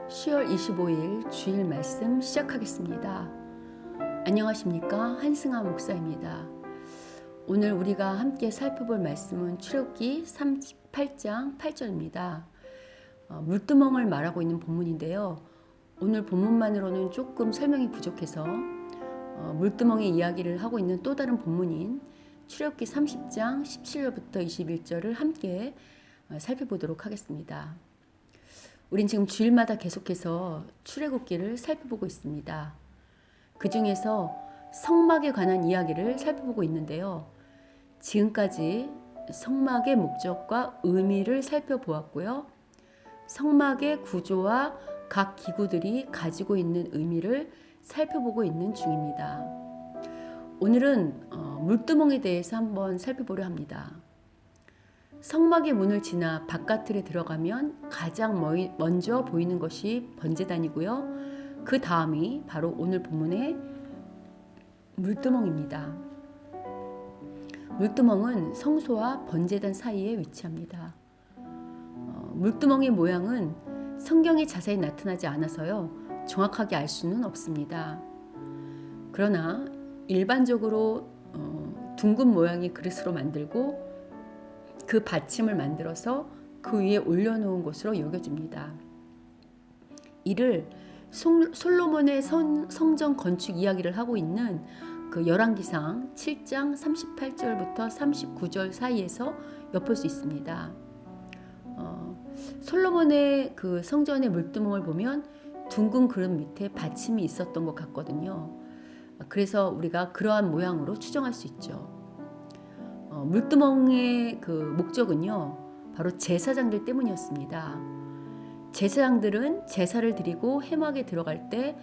10월 25일 주일 말씀 시작하겠습니다. 안녕하십니까? 한승아 목사입니다. 오늘 우리가 함께 살펴볼 말씀은 출애굽기 38장 8절입니다. 물두멍을 말하고 있는 본문인데요. 오늘 본문만으로는 조금 설명이 부족해서 물두멍의 이야기를 하고 있는 또 다른 본문인 출애굽기 30장 17절부터 21절을 함께 살펴보도록 하겠습니다. 우린 지금 주일마다 계속해서 출애굽기를 살펴보고 있습니다. 그 중에서 성막에 관한 이야기를 살펴보고 있는데요. 지금까지 성막의 목적과 의미를 살펴보았고요. 성막의 구조와 각 기구들이 가지고 있는 의미를 살펴보고 있는 중입니다. 오늘은 물두멍에 대해서 한번 살펴보려 합니다. 성막의 문을 지나 바깥틀에 들어가면 가장 먼저 보이는 것이 번제단이고요. 그 다음이 바로 오늘 본문의 물두멍입니다. 물두멍은 성소와 번제단 사이에 위치합니다. 물두멍의 모양은 성경에 자세히 나타나지 않아서요. 정확하게 알 수는 없습니다. 그러나 일반적으로 둥근 모양의 그릇으로 만들고 그 받침을 만들어서 그 위에 올려놓은 것으로 여겨집니다. 이를 솔로몬의 성전 건축 이야기를 하고 있는 그 열왕기상 7장 38절부터 39절 사이에서 엿볼 수 있습니다. 솔로몬의 그 성전의 물두멍을 보면 둥근 그릇 밑에 받침이 있었던 것 같거든요. 그래서 우리가 그러한 모양으로 추정할 수 있죠. 물두멍의 그 목적은요, 바로 제사장들 때문이었습니다. 제사장들은 제사를 드리고 회막에 들어갈 때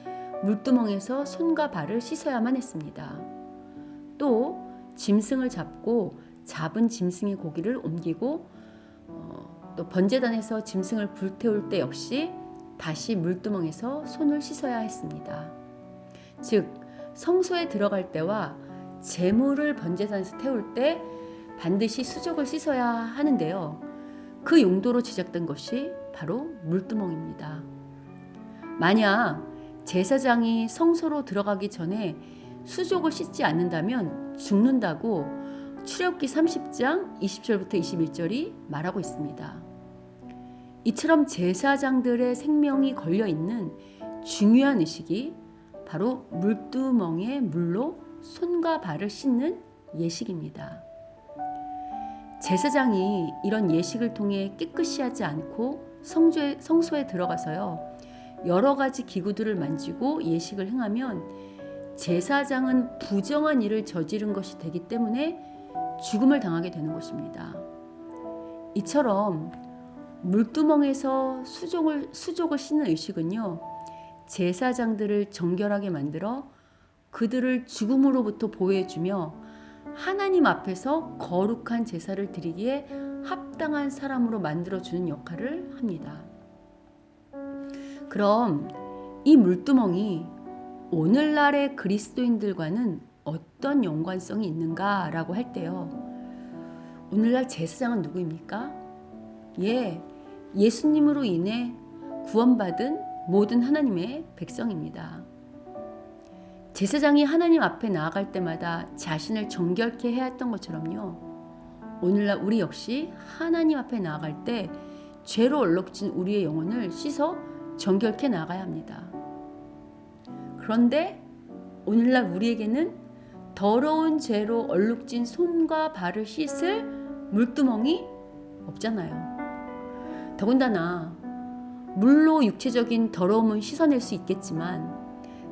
물두멍에서 손과 발을 씻어야만 했습니다. 또 짐승을 잡고 잡은 짐승의 고기를 옮기고 또 번제단에서 짐승을 불태울 때 역시 다시 물두멍에서 손을 씻어야 했습니다. 즉 성소에 들어갈 때와 제물을 번제단에서 태울 때 반드시 수족을 씻어야 하는데요. 그 용도로 제작된 것이 바로 물두멍입니다. 만약 제사장이 성소로 들어가기 전에 수족을 씻지 않는다면 죽는다고 출애굽기 30장 20절부터 21절이 말하고 있습니다. 이처럼 제사장들의 생명이 걸려있는 중요한 의식이 바로 물두멍의 물로 손과 발을 씻는 예식입니다. 제사장이 이런 예식을 통해 깨끗이 하지 않고 성소에 들어가서요, 여러 가지 기구들을 만지고 예식을 행하면 제사장은 부정한 일을 저지른 것이 되기 때문에 죽음을 당하게 되는 것입니다. 이처럼 물두멍에서 수족을 씻는 의식은요, 제사장들을 정결하게 만들어 그들을 죽음으로부터 보호해주며 하나님 앞에서 거룩한 제사를 드리기에 합당한 사람으로 만들어주는 역할을 합니다. 그럼 이 물두멍이 오늘날의 그리스도인들과는 어떤 연관성이 있는가라고 할 때요. 오늘날 제사장은 누구입니까? 예수님으로 인해 구원받은 모든 하나님의 백성입니다. 제사장이 하나님 앞에 나아갈 때마다 자신을 정결케 해야 했던 것처럼요. 오늘날 우리 역시 하나님 앞에 나아갈 때 죄로 얼룩진 우리의 영혼을 씻어 정결케 나아가야 합니다. 그런데 오늘날 우리에게는 더러운 죄로 얼룩진 손과 발을 씻을 물두멍이 없잖아요. 더군다나 물로 육체적인 더러움은 씻어낼 수 있겠지만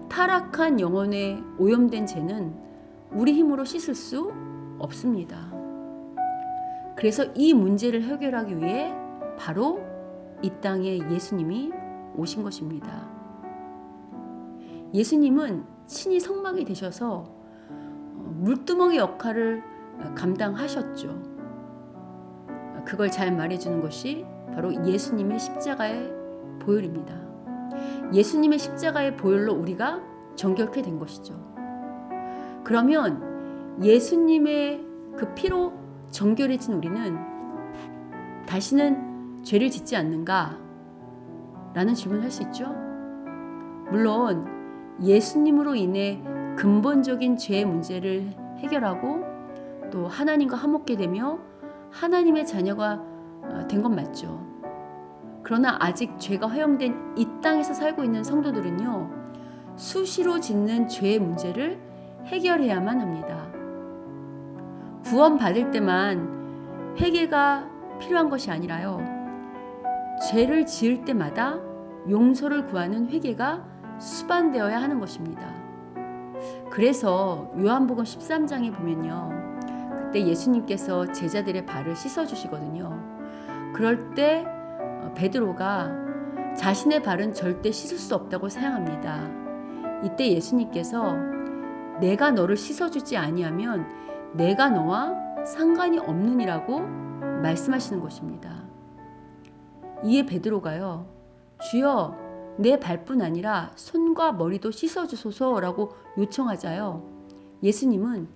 타락한 영혼에 오염된 죄는 우리 힘으로 씻을 수 없습니다. 그래서 이 문제를 해결하기 위해 바로 이 땅에 예수님이 오신 것입니다. 예수님은 친히 성막이 되셔서 물두멍의 역할을 감당하셨죠. 그걸 잘 말해주는 것이 바로 예수님의 십자가의 보혈입니다. 예수님의 십자가의 보혈로 우리가 정결케 된 것이죠. 그러면 예수님의 그 피로 정결해진 우리는 다시는 죄를 짓지 않는가? 라는 질문을 할 수 있죠. 물론 예수님으로 인해 근본적인 죄의 문제를 해결하고 또 하나님과 화목게 되며 하나님의 자녀가 된 건 맞죠. 그러나 아직 죄가 허용된 이 땅에서 살고 있는 성도들은요, 수시로 짓는 죄의 문제를 해결해야만 합니다. 구원받을 때만 회개가 필요한 것이 아니라요, 죄를 지을 때마다 용서를 구하는 회개가 수반되어야 하는 것입니다. 그래서 요한복음 13장에 보면요, 그때 예수님께서 제자들의 발을 씻어주시거든요. 그럴 때 베드로가 자신의 발은 절대 씻을 수 없다고 사양합니다. 이때 예수님께서 내가 너를 씻어주지 아니하면 내가 너와 상관이 없느니라고 말씀하시는 것입니다. 이에 베드로가요, 주여 내 발뿐 아니라 손과 머리도 씻어주소서라고 요청하자요, 예수님은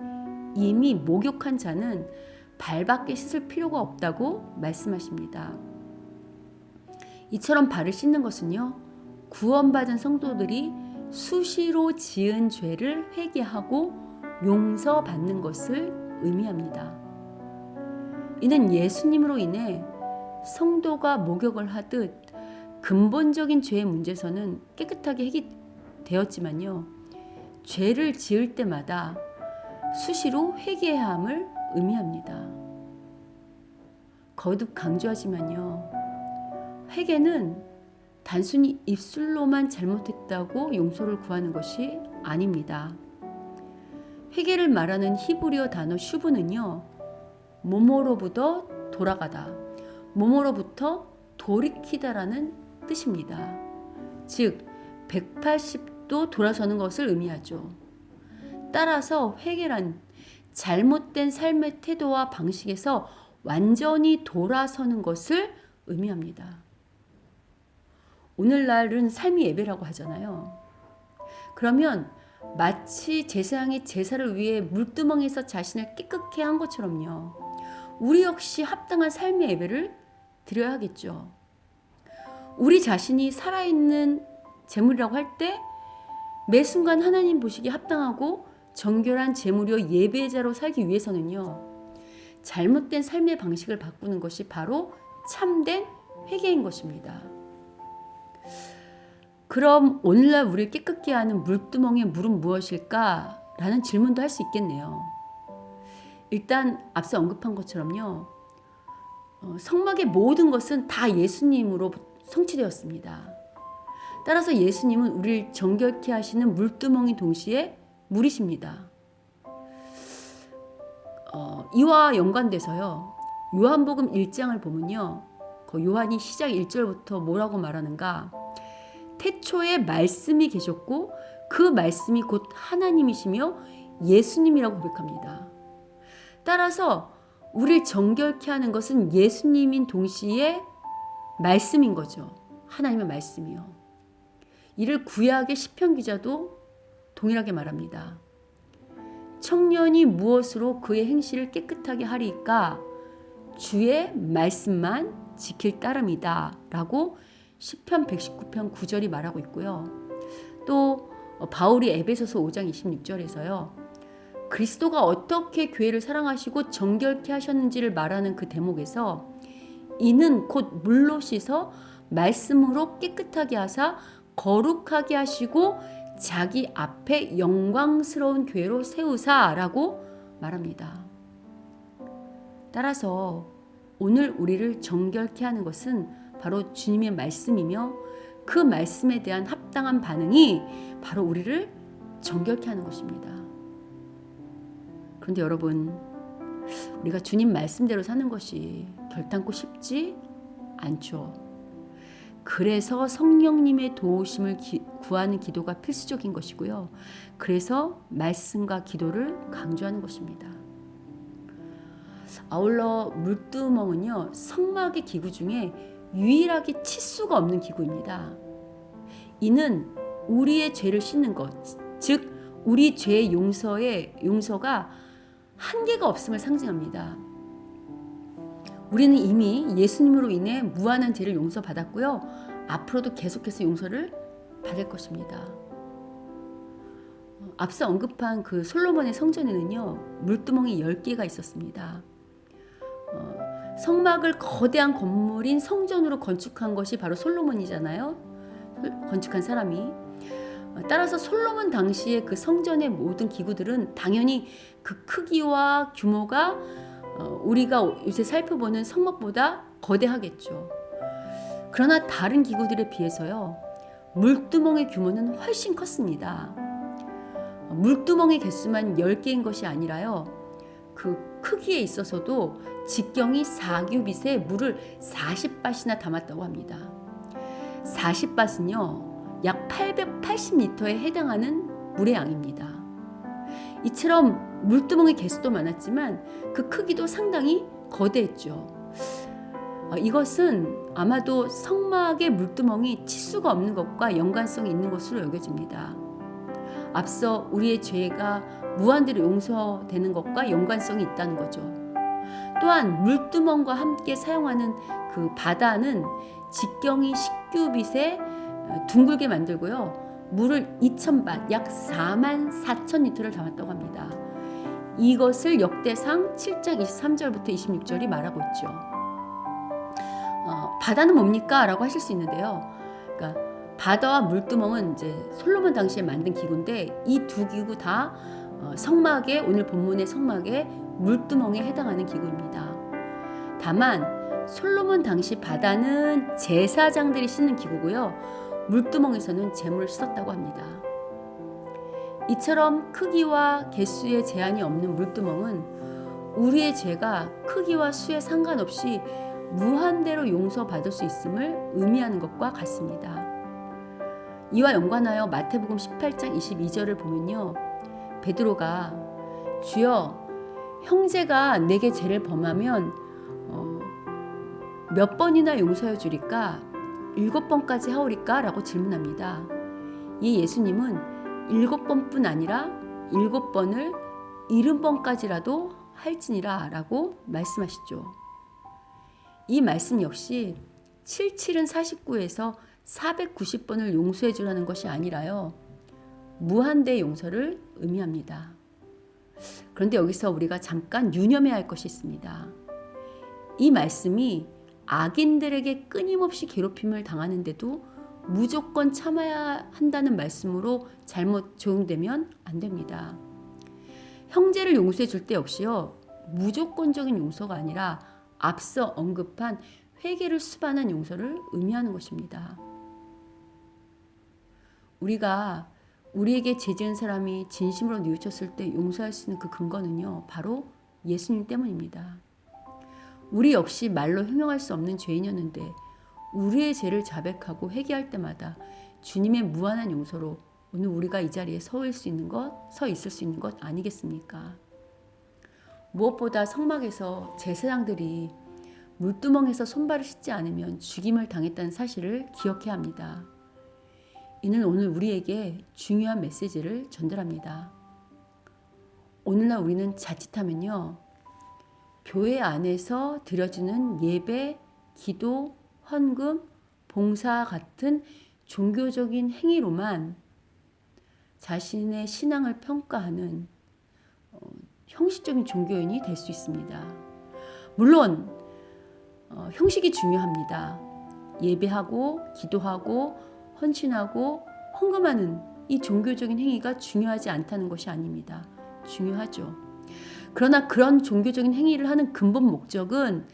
이미 목욕한 자는 발밖에 씻을 필요가 없다고 말씀하십니다. 이처럼 발을 씻는 것은요, 구원받은 성도들이 수시로 지은 죄를 회개하고 용서받는 것을 의미합니다. 이는 예수님으로 인해 성도가 목욕을 하듯 근본적인 죄의 문제서는 깨끗하게 해결되었지만요, 죄를 지을 때마다 수시로 회개해야 함을 의미합니다. 거듭 강조하지만요, 회개는 단순히 입술로만 잘못했다고 용서를 구하는 것이 아닙니다. 회개를 말하는 히브리어 단어 슈브는요, 뭐뭐로부터 돌아가다, 뭐뭐로부터 돌이키다라는 뜻입니다. 즉 180도 돌아서는 것을 의미하죠. 따라서 회개란 잘못된 삶의 태도와 방식에서 완전히 돌아서는 것을 의미합니다. 오늘날은 삶이 예배라고 하잖아요. 그러면 마치 제사장이 제사를 위해 물두멍에서 자신을 깨끗게 한 것처럼요, 우리 역시 합당한 삶의 예배를 드려야 하겠죠. 우리 자신이 살아있는 제물이라고 할 때 매 순간 하나님 보시기에 합당하고 정결한 제물이요 예배자로 살기 위해서는요, 잘못된 삶의 방식을 바꾸는 것이 바로 참된 회개인 것입니다. 그럼 오늘날 우리를 깨끗게 하는 물두멍의 물은 무엇일까? 라는 질문도 할 수 있겠네요. 일단 앞서 언급한 것처럼요, 성막의 모든 것은 다 예수님으로 성취되었습니다. 따라서 예수님은 우리를 정결케 하시는 물두멍인 동시에 물이십니다. 이와 연관돼서요, 요한복음 1장을 보면요, 그 요한이 시작 1절부터 뭐라고 말하는가? 태초에 말씀이 계셨고 그 말씀이 곧 하나님이시며 예수님이라고 고백합니다. 따라서 우리를 정결케 하는 것은 예수님인 동시에 말씀인 거죠. 하나님의 말씀이요. 이를 구약의 시편 기자도 동일하게 말합니다. 청년이 무엇으로 그의 행실을 깨끗하게 하리까? 주의 말씀만 지킬 따름이다 라고 시편 119편 9절이 말하고 있고요. 또 바울이 에베소서 5장 26절에서요, 그리스도가 어떻게 교회를 사랑하시고 정결케 하셨는지를 말하는 그 대목에서 이는 곧 물로 씻어 말씀으로 깨끗하게 하사 거룩하게 하시고 자기 앞에 영광스러운 교회로 세우사라고 말합니다. 따라서 오늘 우리를 정결케 하는 것은 바로 주님의 말씀이며 그 말씀에 대한 합당한 반응이 바로 우리를 정결케 하는 것입니다. 그런데 여러분, 우리가 주님 말씀대로 사는 것이 결단코 쉽지 않죠. 그래서 성령님의 도우심을 구하는 기도가 필수적인 것이고요. 그래서 말씀과 기도를 강조하는 것입니다. 아울러 물두멍은요, 성막의 기구 중에 유일하게 치수가 없는 기구입니다. 이는 우리의 죄를 씻는 것, 즉 우리 죄의 용서가 한계가 없음을 상징합니다. 우리는 이미 예수님으로 인해 무한한 죄를 용서받았고요. 앞으로도 계속해서 용서를 받을 것입니다. 앞서 언급한 그 솔로몬의 성전에는요, 물두멍이 10개가 있었습니다. 성막을 거대한 건물인 성전으로 건축한 것이 바로 솔로몬이잖아요. 건축한 사람이. 따라서 솔로몬 당시에 그 성전의 모든 기구들은 당연히 그 크기와 규모가 우리가 요새 살펴보는 성막보다 거대하겠죠. 그러나 다른 기구들에 비해서요, 물두멍의 규모는 훨씬 컸습니다. 물두멍의 개수만 10개인 것이 아니라요, 그 크기에 있어서도 직경이 4규빗에 물을 40밭이나 담았다고 합니다. 40밭은요, 약 880리터에 해당하는 물의 양입니다. 이처럼 물두멍의 개수도 많았지만 그 크기도 상당히 거대했죠. 이것은 아마도 성막의 물두멍이 치수가 없는 것과 연관성이 있는 것으로 여겨집니다. 앞서 우리의 죄가 무한대로 용서되는 것과 연관성이 있다는 거죠. 또한 물두멍과 함께 사용하는 그 바다는 직경이 10규빗에 둥글게 만들고요, 물을 2000밭, 약 44,000리터를 담았다고 합니다. 이것을 역대상 7장 23절부터 26절이 말하고 있죠. 바다는 뭡니까? 라고 하실 수 있는데요. 그러니까 바다와 물두멍은 이제 솔로몬 당시에 만든 기구인데, 이 두 기구 다 성막의, 오늘 본문의 성막의 물두멍에 해당하는 기구입니다. 다만 솔로몬 당시 바다는 제사장들이 씻는 기구고요, 물두멍에서는 제물을 씻었다고 합니다. 이처럼 크기와 개수에 제한이 없는 물두멍은 우리의 죄가 크기와 수에 상관없이 무한대로 용서받을 수 있음을 의미하는 것과 같습니다. 이와 연관하여 마태복음 18장 22절을 보면요, 베드로가 주여, 형제가 내게 죄를 범하면 몇 번이나 용서해 주리까? 7번까지 하오리까? 라고 질문합니다. 이 예수님은 7번뿐 아니라 7번을 70번까지라도 할지니라 라고 말씀하시죠. 이 말씀 역시 77은 49에서 490번을 용서해 주라는 것이 아니라요, 무한대의 용서를 의미합니다. 그런데 여기서 우리가 잠깐 유념해야 할 것이 있습니다. 이 말씀이 악인들에게 끊임없이 괴롭힘을 당하는데도 무조건 참아야 한다는 말씀으로 잘못 적용되면 안 됩니다. 형제를 용서해 줄 때 역시요, 무조건적인 용서가 아니라 앞서 언급한 회개를 수반한 용서를 의미하는 것입니다. 우리가 우리에게 죄 지은 사람이 진심으로 뉘우쳤을 때 용서할 수 있는 그 근거는요, 바로 예수님 때문입니다. 우리 역시 말로 형용할 수 없는 죄인이었는데 우리의 죄를 자백하고 회개할 때마다 주님의 무한한 용서로 오늘 우리가 이 자리에 서 있을 수 있는 것 아니겠습니까? 무엇보다 성막에서 제사장들이 물두멍에서 손발을 씻지 않으면 죽임을 당했다는 사실을 기억해야 합니다. 이는 오늘 우리에게 중요한 메시지를 전달합니다. 오늘날 우리는 자칫하면요, 교회 안에서 드려지는 예배, 기도, 헌금, 봉사 같은 종교적인 행위로만 자신의 신앙을 평가하는 형식적인 종교인이 될 수 있습니다. 물론 형식이 중요합니다. 예배하고 기도하고 헌신하고 헌금하는 이 종교적인 행위가 중요하지 않다는 것이 아닙니다. 중요하죠. 그러나 그런 종교적인 행위를 하는 근본 목적은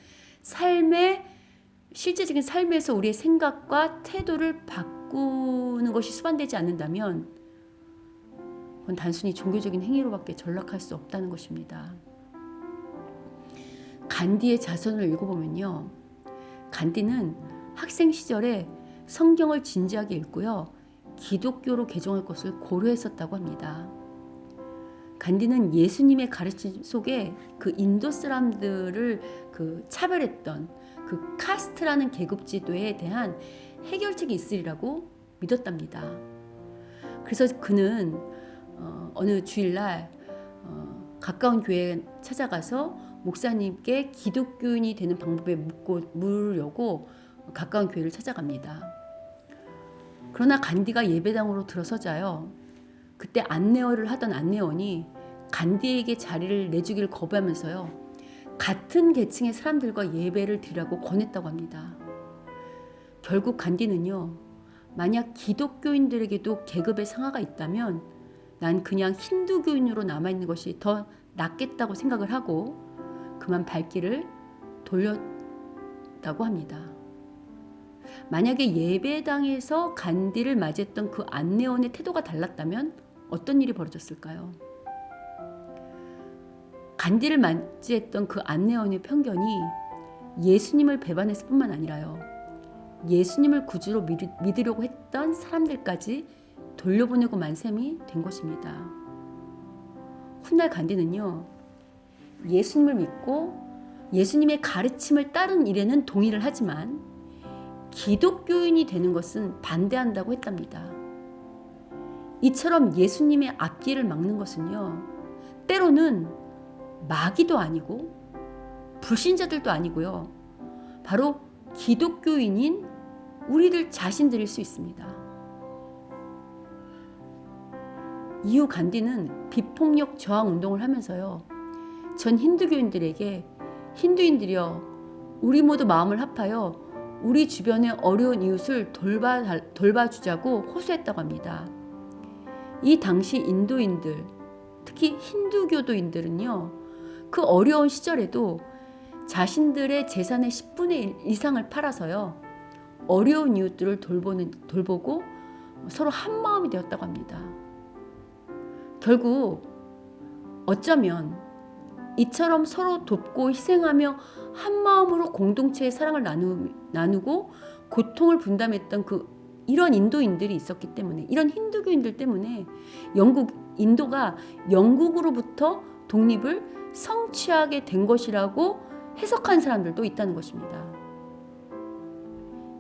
실제적인 삶에서 우리의 생각과 태도를 바꾸는 것이 수반되지 않는다면 그건 단순히 종교적인 행위로밖에 전락할 수 없다는 것입니다. 간디의 자선을 읽어보면요, 간디는 학생 시절에 성경을 진지하게 읽고요, 기독교로 개종할 것을 고려했었다고 합니다. 간디는 예수님의 가르침 속에 그 인도 사람들을 차별했던 그 카스트라는 계급지도에 대한 해결책이 있으리라고 믿었답니다. 그래서 그는 어느 주일날 가까운 교회에 찾아가서 목사님께 기독교인이 되는 방법에 물으려고 가까운 교회를 찾아갑니다. 그러나 간디가 예배당으로 들어서자요. 그때 안내원을 하던 안내원이 간디에게 자리를 내주길 거부하면서요. 같은 계층의 사람들과 예배를 드리라고 권했다고 합니다. 결국 간디는요. 만약 기독교인들에게도 계급의 상하가 있다면 난 그냥 힌두교인으로 남아있는 것이 더 낫겠다고 생각을 하고 그만 발길을 돌렸다고 합니다. 만약에 예배당에서 간디를 맞이했던 그 안내원의 태도가 달랐다면 어떤 일이 벌어졌을까요? 간디를 맞이했던 그 안내원의 편견이 예수님을 배반했을 뿐만 아니라요. 예수님을 구주로 믿으려고 했던 사람들까지 돌려보내고 만 셈이 된 것입니다. 훗날 간디는요. 예수님을 믿고 예수님의 가르침을 따른 일에는 동의를 하지만 기독교인이 되는 것은 반대한다고 했답니다. 이처럼 예수님의 앞길을 막는 것은요. 때로는 마귀도 아니고 불신자들도 아니고요. 바로 기독교인인 우리들 자신들일 수 있습니다. 이후 간디는 비폭력 저항 운동을 하면서요. 전 힌두교인들에게 힌두인들이여 우리 모두 마음을 합하여 우리 주변의 어려운 이웃을 돌봐주자고 호소했다고 합니다. 이 당시 인도인들, 특히 힌두교도인들은요. 그 어려운 시절에도 자신들의 재산의 10분의 1 이상을 팔아서요. 어려운 이웃들을 돌보고 서로 한마음이 되었다고 합니다. 결국 어쩌면 이처럼 서로 돕고 희생하며 한마음으로 공동체의 사랑을 나누고 고통을 분담했던 이런 인도인들이 있었기 때문에 이런 힌두교인들 때문에 인도가 영국으로부터 독립을 성취하게 된 것이라고 해석한 사람들도 있다는 것입니다.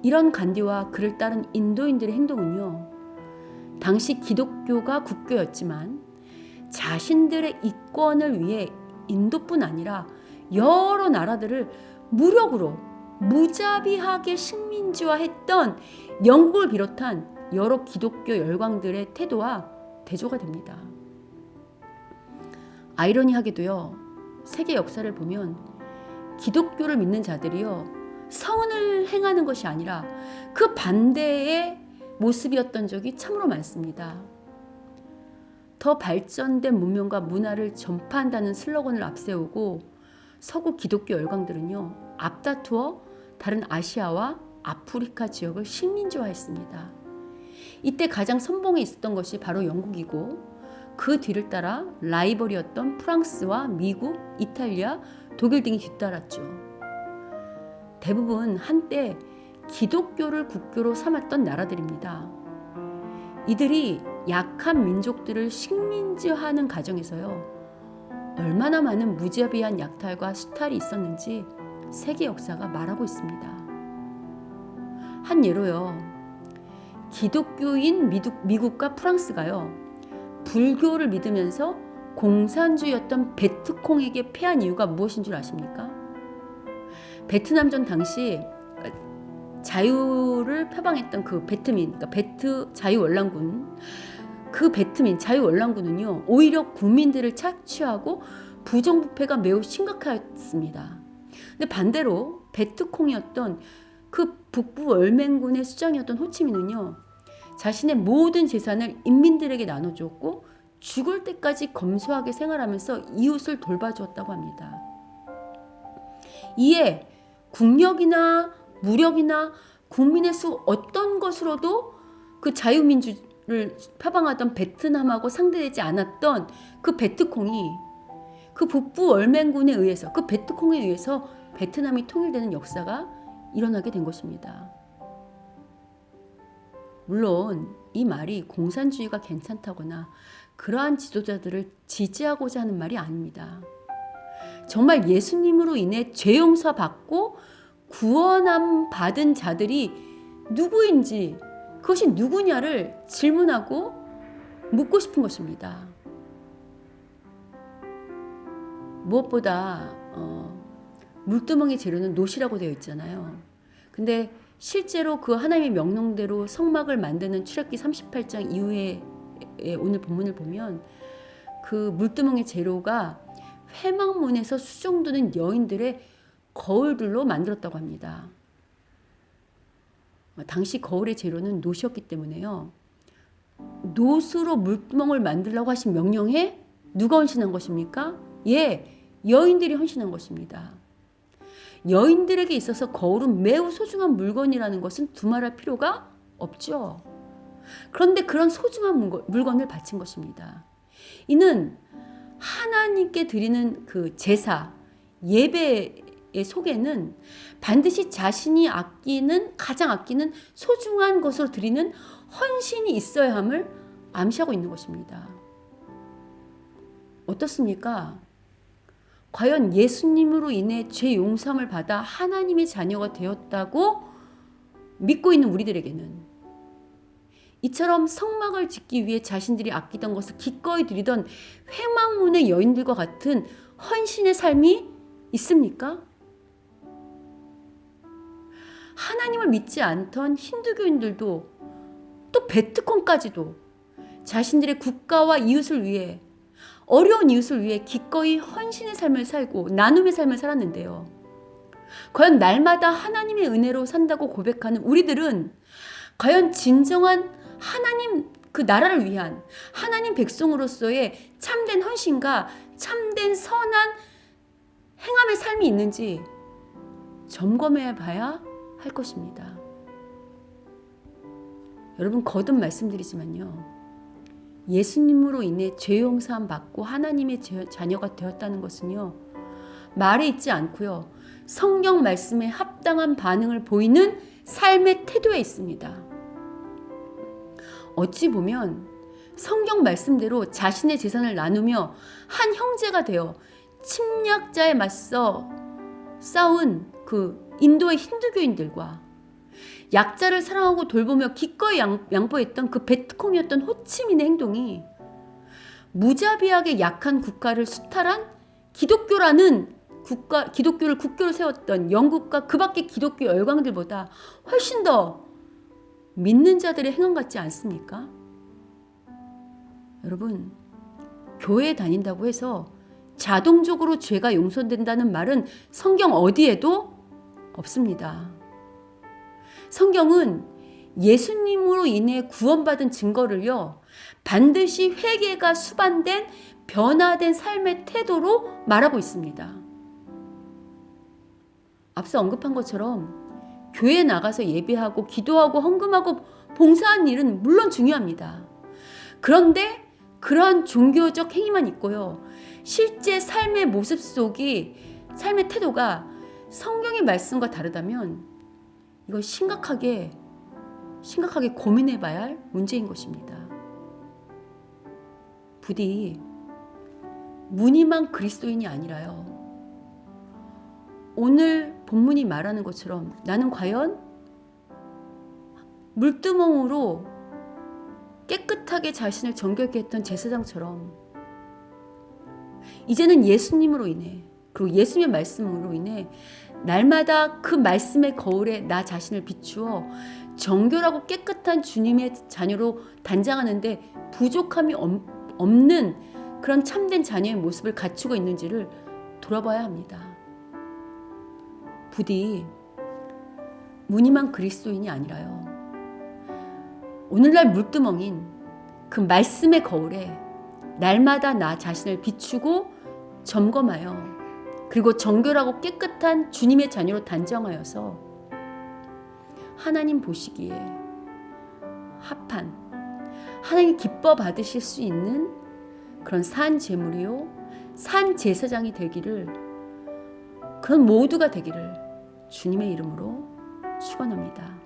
이런 간디와 그를 따른 인도인들의 행동은요. 당시 기독교가 국교였지만 자신들의 이권을 위해 인도뿐 아니라 여러 나라들을 무력으로 무자비하게 식민지화했던 영국을 비롯한 여러 기독교 열강들의 태도와 대조가 됩니다. 아이러니하게도요. 세계 역사를 보면 기독교를 믿는 자들이요. 성은을 행하는 것이 아니라 그 반대의 모습이었던 적이 참으로 많습니다. 더 발전된 문명과 문화를 전파한다는 슬로건을 앞세우고 서구 기독교 열강들은요. 앞다투어 다른 아시아와 아프리카 지역을 식민지화했습니다. 이때 가장 선봉에 있었던 것이 바로 영국이고 그 뒤를 따라 라이벌이었던 프랑스와 미국, 이탈리아, 독일 등이 뒤따랐죠. 대부분 한때 기독교를 국교로 삼았던 나라들입니다. 이들이 약한 민족들을 식민지화하는 과정에서요. 얼마나 많은 무자비한 약탈과 수탈이 있었는지 세계 역사가 말하고 있습니다. 한 예로요. 기독교인 미국과 프랑스가요. 불교를 믿으면서 공산주의였던 베트콩에게 패한 이유가 무엇인 줄 아십니까? 베트남전 당시 자유를 표방했던 그 베트민, 그러니까 베트 자유월남군, 그 베트민 자유월남군은요 오히려 국민들을 착취하고 부정부패가 매우 심각했습니다. 근데 반대로 베트콩이었던 그 북부 월맹군의 수장이었던 호치민은요 자신의 모든 재산을 인민들에게 나눠주었고 죽을 때까지 검소하게 생활하면서 이웃을 돌봐주었다고 합니다. 이에 국력이나 무력이나 국민의 수 어떤 것으로도 그 자유민주를 표방하던 베트남하고 상대되지 않았던 그 베트콩이 그 북부 월맹군에 의해서 그 베트콩에 의해서 베트남이 통일되는 역사가 일어나게 된 것입니다. 물론 이 말이 공산주의가 괜찮다거나 그러한 지도자들을 지지하고자 하는 말이 아닙니다. 정말 예수님으로 인해 죄 용서받고 구원함 받은 자들이 누구인지 그것이 누구냐를 질문하고 묻고 싶은 것입니다. 무엇보다 물두멍의 재료는 노시라고 되어 있잖아요. 근데 실제로 그 하나님의 명령대로 성막을 만드는 출애굽기 38장 이후에 오늘 본문을 보면 그 물두멍의 재료가 회막문에서 수종드는 여인들의 거울들로 만들었다고 합니다. 당시 거울의 재료는 놋이었기 때문에요. 놋으로 물두멍을 만들라고 하신 명령에 누가 헌신한 것입니까? 여인들이 헌신한 것입니다. 여인들에게 있어서 거울은 매우 소중한 물건이라는 것은 두말할 필요가 없죠. 그런데 그런 소중한 물건을 바친 것입니다. 이는 하나님께 드리는 그 제사, 예배의 속에는 반드시 자신이 가장 아끼는 소중한 것으로 드리는 헌신이 있어야 함을 암시하고 있는 것입니다. 어떻습니까? 과연 예수님으로 인해 죄 용서함을 받아 하나님의 자녀가 되었다고 믿고 있는 우리들에게는 이처럼 성막을 짓기 위해 자신들이 아끼던 것을 기꺼이 드리던 회막문의 여인들과 같은 헌신의 삶이 있습니까? 하나님을 믿지 않던 힌두교인들도 또 베트콩까지도 자신들의 국가와 이웃을 위해 어려운 이웃을 위해 기꺼이 헌신의 삶을 살고 나눔의 삶을 살았는데요. 과연 날마다 하나님의 은혜로 산다고 고백하는 우리들은 과연 진정한 하나님 그 나라를 위한 하나님 백성으로서의 참된 헌신과 참된 선한 행함의 삶이 있는지 점검해 봐야 할 것입니다. 여러분 거듭 말씀드리지만요. 예수님으로 인해 죄 용서함 받고 하나님의 자녀가 되었다는 것은요. 말에 있지 않고요. 성경 말씀에 합당한 반응을 보이는 삶의 태도에 있습니다. 어찌 보면 성경 말씀대로 자신의 재산을 나누며 한 형제가 되어 침략자에 맞서 싸운 그 인도의 힌두교인들과 약자를 사랑하고 돌보며 기꺼이 양보했던 그 베트콩이었던 호치민의 행동이 무자비하게 약한 국가를 수탈한 기독교라는 기독교를 국교로 세웠던 영국과 그 밖의 기독교 열강들보다 훨씬 더 믿는 자들의 행함 같지 않습니까? 여러분, 교회에 다닌다고 해서 자동적으로 죄가 용서된다는 말은 성경 어디에도 없습니다. 성경은 예수님으로 인해 구원받은 증거를요, 반드시 회개가 수반된 변화된 삶의 태도로 말하고 있습니다. 앞서 언급한 것처럼 교회에 나가서 예배하고 기도하고 헌금하고 봉사하는 일은 물론 중요합니다. 그런데 그러한 종교적 행위만 있고요. 실제 삶의 모습 속이 삶의 태도가 성경의 말씀과 다르다면 이건 심각하게 고민해 봐야 할 문제인 것입니다. 부디 무늬만 그리스도인이 아니라요. 오늘 본문이 말하는 것처럼 나는 과연 물두멍으로 깨끗하게 자신을 정결케 했던 제사장처럼 이제는 예수님으로 인해 그리고 예수님의 말씀으로 인해 날마다 그 말씀의 거울에 나 자신을 비추어 정결하고 깨끗한 주님의 자녀로 단장하는데 부족함이 없는 그런 참된 자녀의 모습을 갖추고 있는지를 돌아봐야 합니다. 부디 무늬만 그리스도인이 아니라요. 오늘날 물두멍인 그 말씀의 거울에 날마다 나 자신을 비추고 점검하여 그리고 정결하고 깨끗한 주님의 자녀로 단정하여서 하나님 보시기에 합한 하나님 기뻐 받으실 수 있는 그런 산 제물이요 산 제사장이 되기를 그런 모두가 되기를 주님의 이름으로 축원합니다.